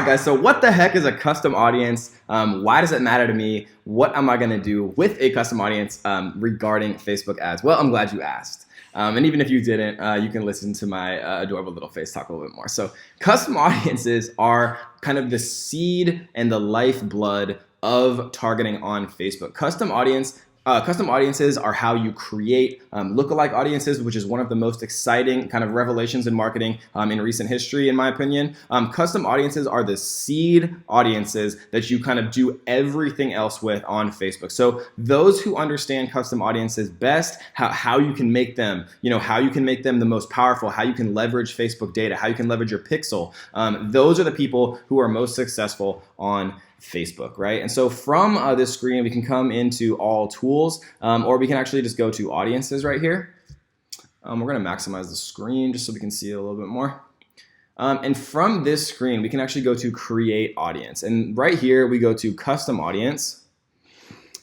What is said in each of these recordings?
guys, so what the heck is a custom audience? Why does it matter to me? What am I gonna do with a custom audience regarding Facebook ads? Well, I'm glad you asked. And even if you didn't, you can listen to my adorable little face talk a little bit more. So custom audiences are kind of the seed and the lifeblood of targeting on Facebook. Custom audiences are how you create lookalike audiences, which is one of the most exciting kind of revelations in marketing in recent history, in my opinion. Custom audiences are the seed audiences that you kind of do everything else with on Facebook. So those who understand custom audiences best, how you can make them, how you can make them the most powerful, how you can leverage Facebook data, how you can leverage your pixel, those are the people who are most successful on Facebook, right? And so from this screen, we can come into all tools, or we can actually just go to audiences right here. We're going to maximize the screen just so we can see it a little bit more. And from this screen, we can actually go to create audience. And right here, we go to custom audience.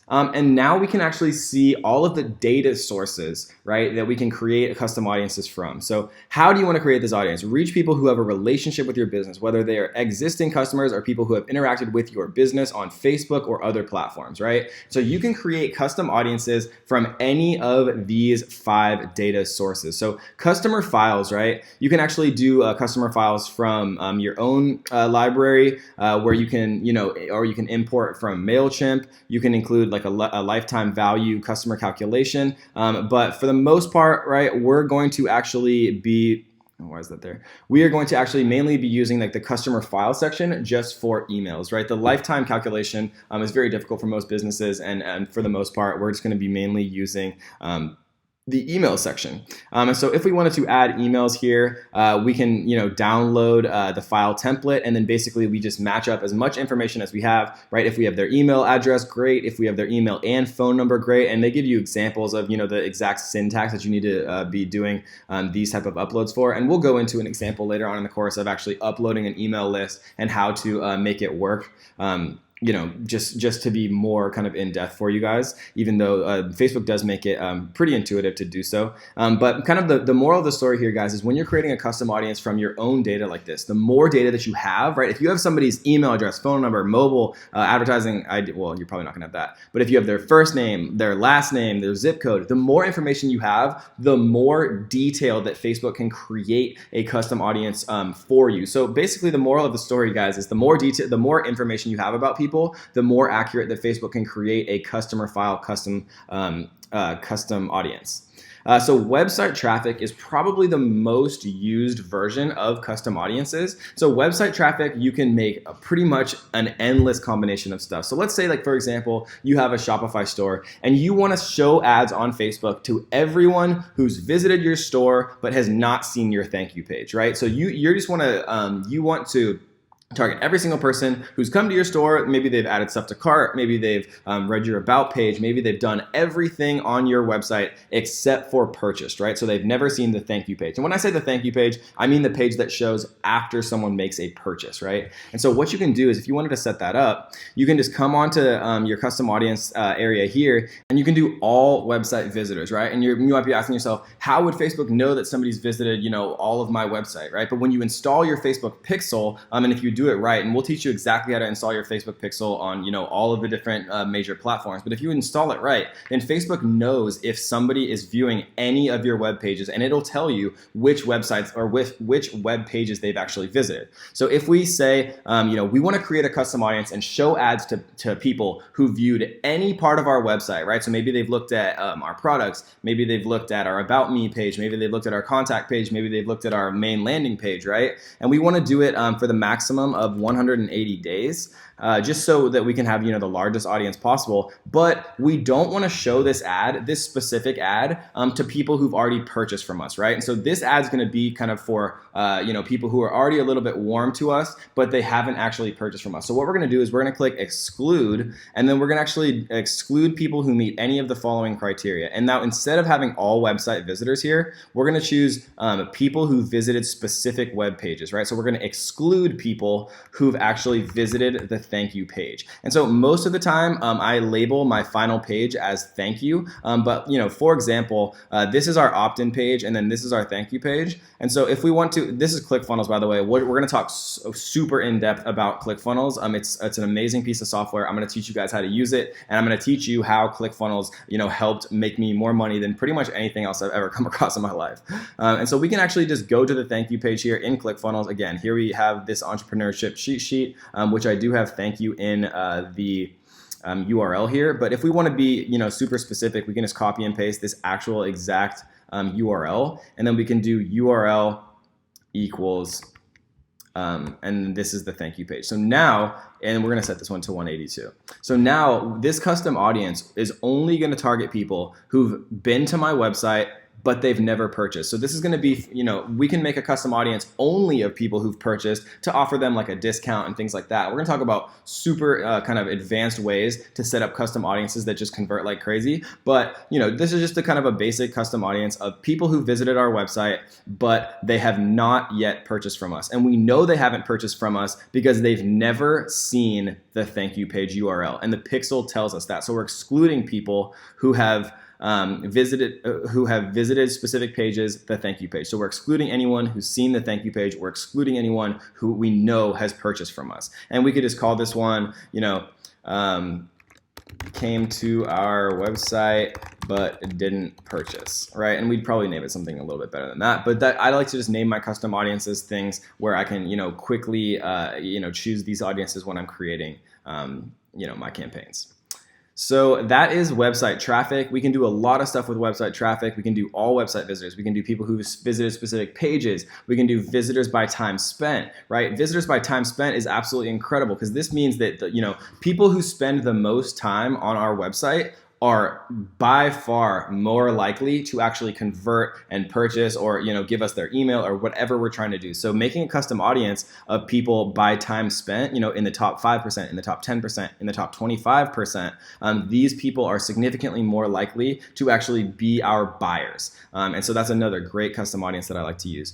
And now we can actually see all of the data sources, right, that we can create custom audiences from. So how do you want to create this audience? Reach people who have a relationship with your business, whether they are existing customers or people who have interacted with your business on Facebook or other platforms, right? So you can create custom audiences from any of these 5 data sources. So customer files, right? You can actually do customer files from your own library where you can, or you can import from MailChimp. You can include like a lifetime value customer calculation. But for the most part, right, we're going to actually be, why is that there? We are going to actually mainly be using like the customer file section just for emails, right? The lifetime calculation is very difficult for most businesses. And for the most part, we're just going to be mainly using the email section. And so if we wanted to add emails here, we can, download the file template, and then basically we just match up as much information as we have, right? If we have their email address, great. If we have their email and phone number, great. And they give you examples of, the exact syntax that you need to be doing these type of uploads for. And we'll go into an example later on in the course of actually uploading an email list and how to make it work. Just to be more kind of in depth for you guys, even though Facebook does make it pretty intuitive to do so. But kind of the moral of the story here, guys, is when you're creating a custom audience from your own data like this, the more data that you have, right? If you have somebody's email address, phone number, mobile, advertising ID, well, you're probably not gonna have that. But if you have their first name, their last name, their zip code, the more information you have, the more detail that Facebook can create a custom audience for you. So basically the moral of the story, guys, is the more detail, the more information you have about people, the more accurate that Facebook can create a customer file custom audience. So website traffic is probably the most used version of custom audiences. So website traffic, you can make pretty much an endless combination of stuff. So let's say, like, for example, you have a Shopify store and you want to show ads on Facebook to everyone who's visited your store but has not seen your thank you page, right? So you just want to you want to target every single person who's come to your store. Maybe they've added stuff to cart. Maybe they've read your about page. Maybe they've done everything on your website except for purchased, right? So they've never seen the thank you page. And when I say the thank you page, I mean the page that shows after someone makes a purchase, right? And so what you can do is, if you wanted to set that up, you can just come onto your custom audience area here, and you can do all website visitors, right? And you might be asking yourself, how would Facebook know that somebody's visited, all of my website, right? But when you install your Facebook pixel, and if you do it right, and we'll teach you exactly how to install your Facebook pixel on all of the different major platforms, but if you install it right, then Facebook knows if somebody is viewing any of your web pages, and it'll tell you which websites or which web pages they've actually visited. So if we say we want to create a custom audience and show ads to people who viewed any part of our website, right? So maybe they've looked at our products, maybe they've looked at our about me page, maybe they've looked at our contact page, maybe they've looked at our main landing page, right? And we want to do it for the maximum of 180 days, just so that we can have the largest audience possible. But we don't want to show this specific ad to people who've already purchased from us, right? And so this ad's going to be kind of for people who are already a little bit warm to us, but they haven't actually purchased from us. So what we're going to do is we're going to click exclude, and then we're going to actually exclude people who meet any of the following criteria. And now, instead of having all website visitors here, we're going to choose people who visited specific web pages, right? So we're going to exclude people who've actually visited the thank you page. And so most of the time, I label my final page as thank you. But for example, this is our opt-in page, and then this is our thank you page. And so if we want to, this is ClickFunnels, by the way. We're going to talk super in depth about ClickFunnels. It's an amazing piece of software. I'm going to teach you guys how to use it, and I'm going to teach you how ClickFunnels, helped make me more money than pretty much anything else I've ever come across in my life. And so we can actually just go to the thank you page here in ClickFunnels. Again, here we have this entrepreneurship cheat sheet, which I do have thank you in the URL here. But if we want to be, super specific, we can just copy and paste this actual exact URL, and then we can do URL equals, and this is the thank you page. So now, and we're going to set this one to 182. So now this custom audience is only going to target people who've been to my website, but they've never purchased. So this is going to be, we can make a custom audience only of people who've purchased to offer them like a discount and things like that. We're going to talk about super kind of advanced ways to set up custom audiences that just convert like crazy. But, this is just a kind of a basic custom audience of people who visited our website, but they have not yet purchased from us. And we know they haven't purchased from us because they've never seen the thank you page URL. And the pixel tells us that. So we're excluding people who have visited specific pages, the thank you page. So we're excluding anyone who's seen the thank you page. We're excluding anyone who we know has purchased from us. And we could just call this one, came to our website but didn't purchase, right? And we'd probably name it something a little bit better than that. But I like to just name my custom audiences things where I can, quickly, choose these audiences when I'm creating, my campaigns. So that is website traffic. We can do a lot of stuff with website traffic. We can do all website visitors. We can do people who visited specific pages. We can do visitors by time spent, right? Visitors by time spent is absolutely incredible because this means that, people who spend the most time on our website are by far more likely to actually convert and purchase or give us their email or whatever we're trying to do. So making a custom audience of people by time spent, in the top 5%, in the top 10%, in the top 25%, these people are significantly more likely to actually be our buyers. And so that's another great custom audience that I like to use.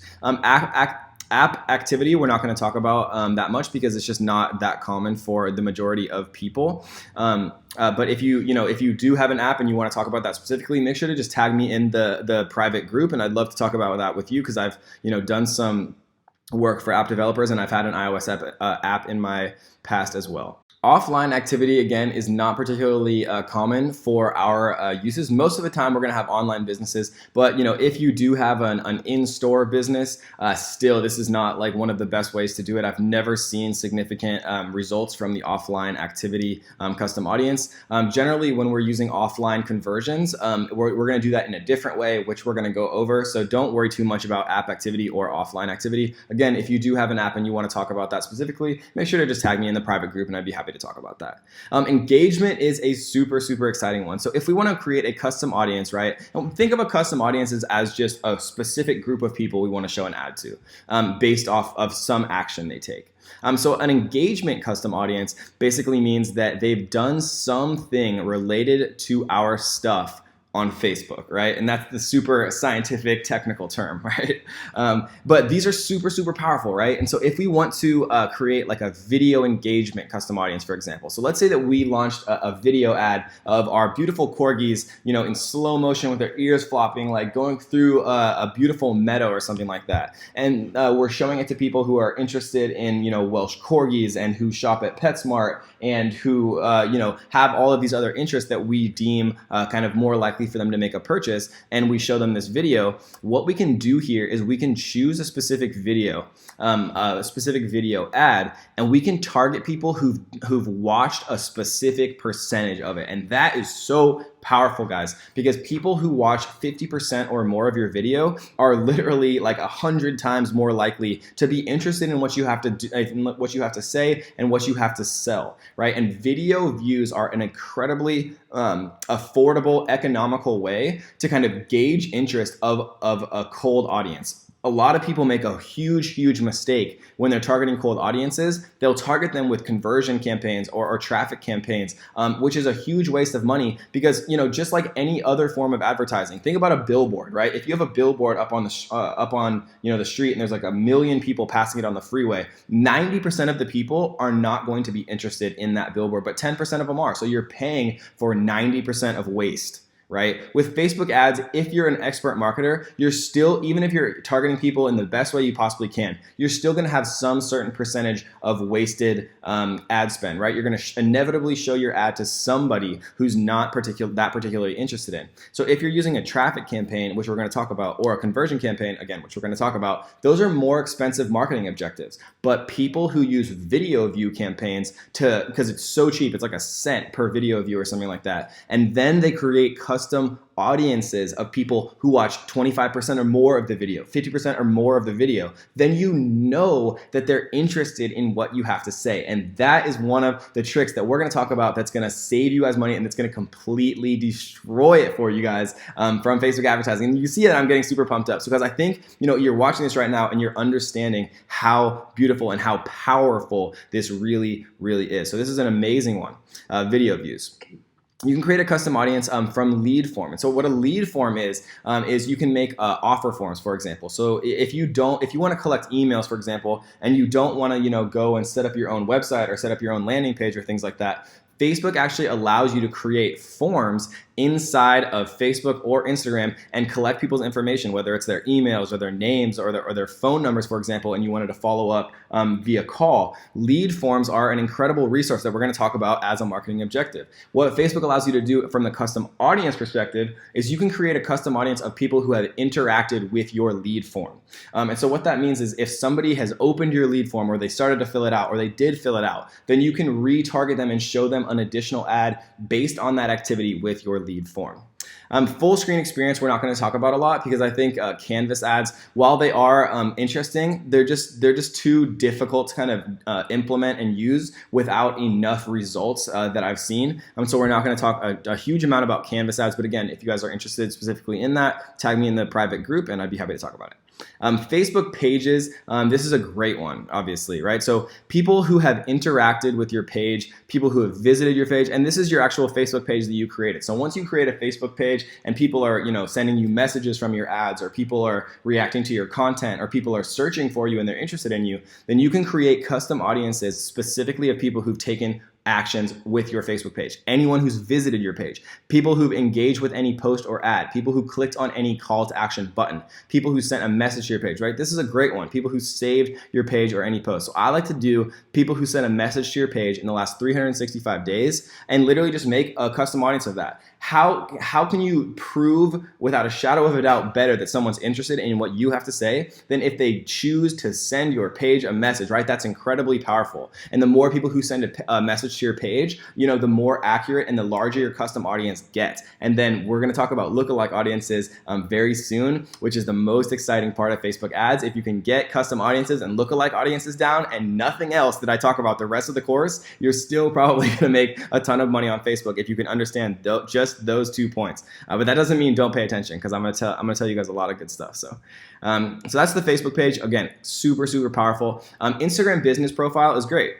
App activity, we're not going to talk about that much because it's just not that common for the majority of people. But if you do have an app and you want to talk about that specifically, make sure to just tag me in the private group, and I'd love to talk about that with you because I've done some work for app developers and I've had an iOS app in my past as well. Offline activity, again, is not particularly common for our uses. Most of the time, we're going to have online businesses. But if you do have an in-store business, still, this is not like one of the best ways to do it. I've never seen significant results from the offline activity custom audience. Generally, when we're using offline conversions, we're going to do that in a different way, which we're going to go over. So don't worry too much about app activity or offline activity. Again, if you do have an app and you want to talk about that specifically, make sure to just tag me in the private group, and I'd be happy to talk about that. Engagement is a super, super exciting one. So if we want to create a custom audience, right? And think of a custom audience as just a specific group of people we want to show an ad to based off of some action they take. So an engagement custom audience basically means that they've done something related to our stuff on Facebook, right? And that's the super scientific technical term, right? But these are super, super powerful, right? And so if we want to create like a video engagement custom audience, for example, so let's say that we launched a video ad of our beautiful corgis, in slow motion with their ears flopping, like going through a beautiful meadow or something like that. And we're showing it to people who are interested in, Welsh corgis and who shop at PetSmart and who, have all of these other interests that we deem kind of more likely for them to make a purchase, and we show them this video. What we can do here is we can choose a specific video ad, and we can target people who've watched a specific percentage of it. And that is so powerful, guys, because people who watch 50% or more of your video are literally like 100 times more likely to be interested in what you have to do, what you have to say, and what you have to sell, right? And video views are an incredibly affordable, economical way to kind of gauge interest of a cold audience. a lot of people make a huge mistake when they're targeting cold audiences. They'll target them with conversion campaigns or traffic campaigns, which is a huge waste of money because, just like any other form of advertising, think about a billboard, right? If you have a billboard up on the street and there's like 1 million people passing it on the freeway, 90% of the people are not going to be interested in that billboard, but 10% of them are. So you're paying for 90% of waste. Right? With Facebook ads, if you're an expert marketer, you're still, even if you're targeting people in the best way you possibly can, you're still going to have some certain percentage of wasted ad spend, right? You're going to inevitably show your ad to somebody who's not that particularly interested in. So if you're using a traffic campaign, which we're going to talk about, or a conversion campaign, again, which we're going to talk about, those are more expensive marketing objectives. But people who use video view campaigns because it's so cheap, it's like a cent per video view or something like that, and then they create custom audiences of people who watch 25% or more of the video, 50% or more of the video, then you know that they're interested in what you have to say. And that is one of the tricks that we're going to talk about that's going to save you guys money and that's going to completely destroy it for you guys from Facebook advertising. And you see that I'm getting super pumped up because I think you're watching this right now and you're understanding how beautiful and how powerful this really is. So this is an amazing one. Video views. You can create a custom audience from lead form. And so what a lead form is you can make offer forms, for example. So if you want to collect emails, for example, and you don't want to go and set up your own website or set up your own landing page or things like that, Facebook actually allows you to create forms inside of Facebook or Instagram and collect people's information, whether it's their emails or their names or their phone numbers, for example, and you wanted to follow up via call. Lead forms are an incredible resource that we're going to talk about as a marketing objective. What Facebook allows you to do from the custom audience perspective is you can create a custom audience of people who have interacted with your lead form. And so what that means is if somebody has opened your lead form or they started to fill it out or they did fill it out, then you can retarget them and show them an additional ad based on that activity with your lead form. Full screen experience we're not going to talk about a lot because I think Canvas ads, while they are interesting, they're just too difficult to kind of implement and use without enough results that I've seen. So we're not going to talk a huge amount about Canvas ads, but again, if you guys are interested specifically in that, tag me in the private group and I'd be happy to talk about it. Facebook pages, this is a great one, obviously, right? So people who have interacted with your page, people who have visited your page, and this is your actual Facebook page that you created. So once you create a Facebook page and people are, sending you messages from your ads, or people are reacting to your content, or people are searching for you and they're interested in you, then you can create custom audiences specifically of people who've taken actions with your Facebook page. Anyone who's visited your page, people who've engaged with any post or ad, people who clicked on any call to action button, people who sent a message to your page, right? This is a great one. People who saved your page or any post. So I like to do people who sent a message to your page in the last 365 days and literally just make a custom audience of that. How can you prove without a shadow of a doubt better that someone's interested in what you have to say than if they choose to send your page a message, right? That's incredibly powerful. And the more people who send a message to your page, the more accurate and the larger your custom audience gets. And then we're going to talk about lookalike audiences very soon, which is the most exciting part of Facebook ads. If you can get custom audiences and lookalike audiences down and nothing else that I talk about the rest of the course, you're still probably going to make a ton of money on Facebook if you can understand just those 2 points. But that doesn't mean don't pay attention because I'm going to tell you guys a lot of good stuff. So that's the Facebook page. Again, super powerful. Instagram business profile is great.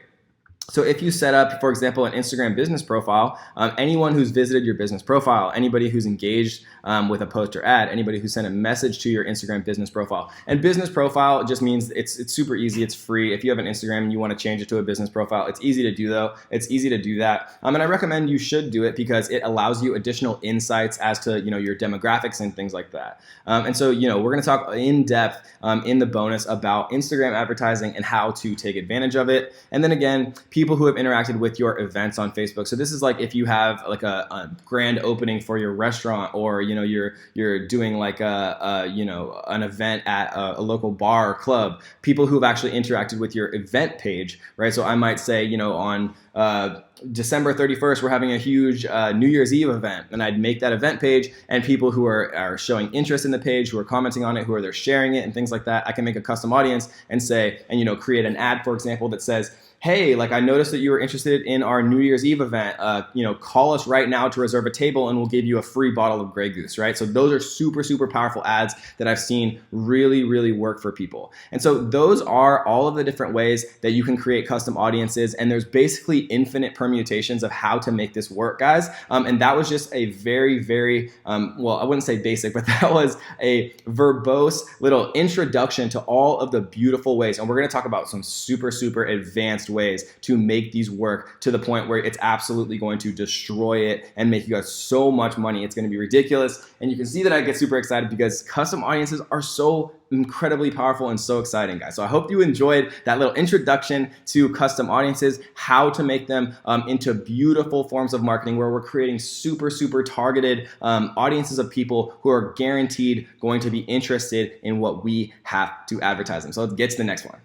So if you set up, for example, an Instagram business profile, anyone who's visited your business profile, anybody who's engaged with a post or ad, anybody who sent a message to your Instagram business profile. And business profile just means it's super easy. It's free. If you have an Instagram and you want to change it to a business profile, it's easy to do though. It's easy to do that. And I recommend you should do it because it allows you additional insights as to, your demographics and things like that. And so, we're going to talk in depth in the bonus about Instagram advertising and how to take advantage of it. And then again, people who have interacted with your events on Facebook. So this is like if you have like a grand opening for your restaurant, or you're doing like an event at a local bar or club. People who have actually interacted with your event page, right? So I might say, on December 31st, we're having a huge New Year's Eve event, and I'd make that event page, and people who are showing interest in the page, who are commenting on it, they're sharing it and things like that, I can make a custom audience and say, and create an ad, for example, that says, hey, like I noticed that you were interested in our New Year's Eve event. Call us right now to reserve a table and we'll give you a free bottle of Grey Goose, right? So those are super, super powerful ads that I've seen really, really work for people. And so those are all of the different ways that you can create custom audiences. And there's basically infinite permutations of how to make this work, guys. And that was just a very, very, I wouldn't say basic, but that was a verbose little introduction to all of the beautiful ways. And we're going to talk about some super, super advanced ways to make these work to the point where it's absolutely going to destroy it and make you guys so much money. It's going to be ridiculous. And you can see that I get super excited because custom audiences are so incredibly powerful and so exciting, guys. So I hope you enjoyed that little introduction to custom audiences, how to make them into beautiful forms of marketing where we're creating super, super targeted audiences of people who are guaranteed going to be interested in what we have to advertise them. So let's get to the next one.